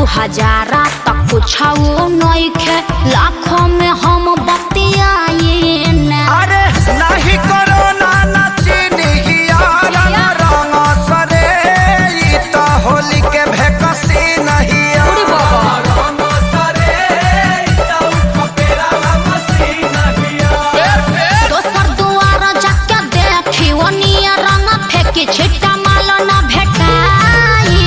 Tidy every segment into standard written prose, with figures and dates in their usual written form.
2000 तक कुछ नहीं खे लाखों में हम बतियाए अरे नहीं करो ना रंग सरे तो होली के भेकसी नहीं दोसर दुआर जाके देखी ओनिया रंग फेंकी छिट्टा माल न भेटाई।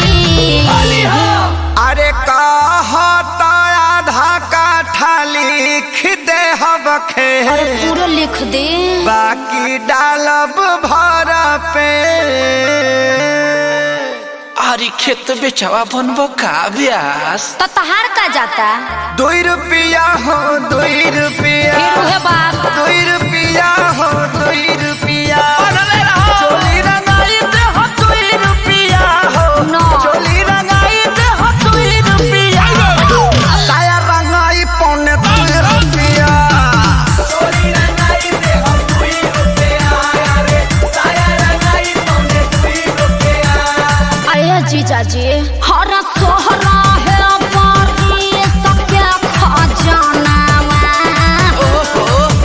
अरे कहता आधा काठा लिख दे हबखे पूरा लिख दे बाकी डालब भर पे। अरे खेत बेचवा बनबो का ब्यास तो तहार का जाता 2 रुपया हो 2 रुपया फिर उहे बात 2 रुपया हो 2 रुपया चोली रंगाई दे हो 2 रुपया हो नो। चोली रंगाई दे हो 2 रुपया साया रंगाई पौने 2 रुपया चोली रंगाई दे हो 2 रुपया रे साया रंगाई पौने 2 रुपया। आया जीजा जी हर सोहरा है बारी सके खजाना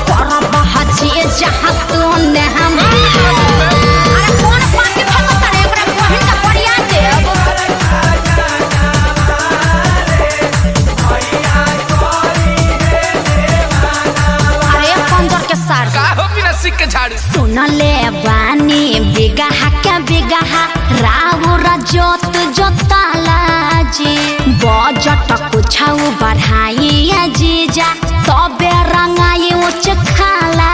पर बहची जहाँ तू ने हम अरे कौन पानी फेंको तारे एकरा बहिन का बढ़िया देव अरे पंजर के सार का हो बिना सिक के झाड़ू सुन ले बानी बिगहा के बिगहा राउर जोत जोताला जी बजट कुछाऊ बढ़ाई जीजा तबे रंगाई उच्च खाला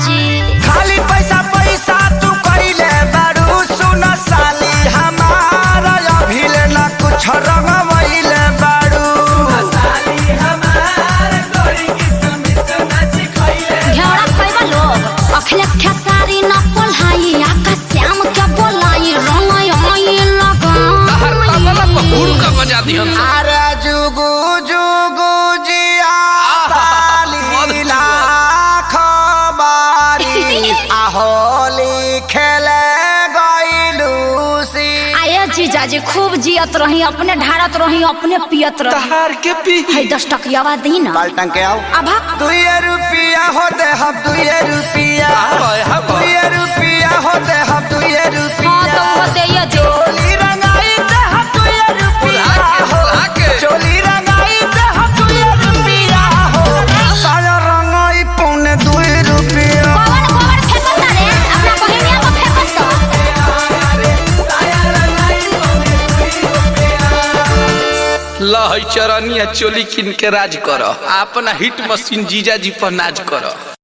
जी खाली पैसा पैसा तू कइले बारू सुन साली हमारा अभिले ना कुछ रंगवइले बारू साली हमार गोरी किसमिस नाच खइले घेरा खइबा लोग अखिलेश खेसारी न पढ़ाई आकाश श्याम के बोलाई रंगाई आई हर तबला पर हुड़ का बजा दिहन अरे जुगु जुगु जिया साली लाख बारी होली खेले गइलूसी। आये जीजाजी खूब जियत रही अपने ढारत रही अपने पियत रही तहार के पी है 10 टकियावा दी ना बाल्टन के आओ अभा 2 रुपया हो दे हम 2 रुपया 2 रुपया हो दे हम 2 हाँ रुपया तो वो दे ये जो चोली रंगाई दे हम 2 रुपया हो चोली रंगाई दे हम 2 रुपया हो साया रंगाई पौने 2 रुपया कौन कौन फेंको तारे अपना बहिनिया को फेंको सो लहई चरनिया चोली किन के राज करो अपना हिट मशीन जीजा जी पर नाज करो।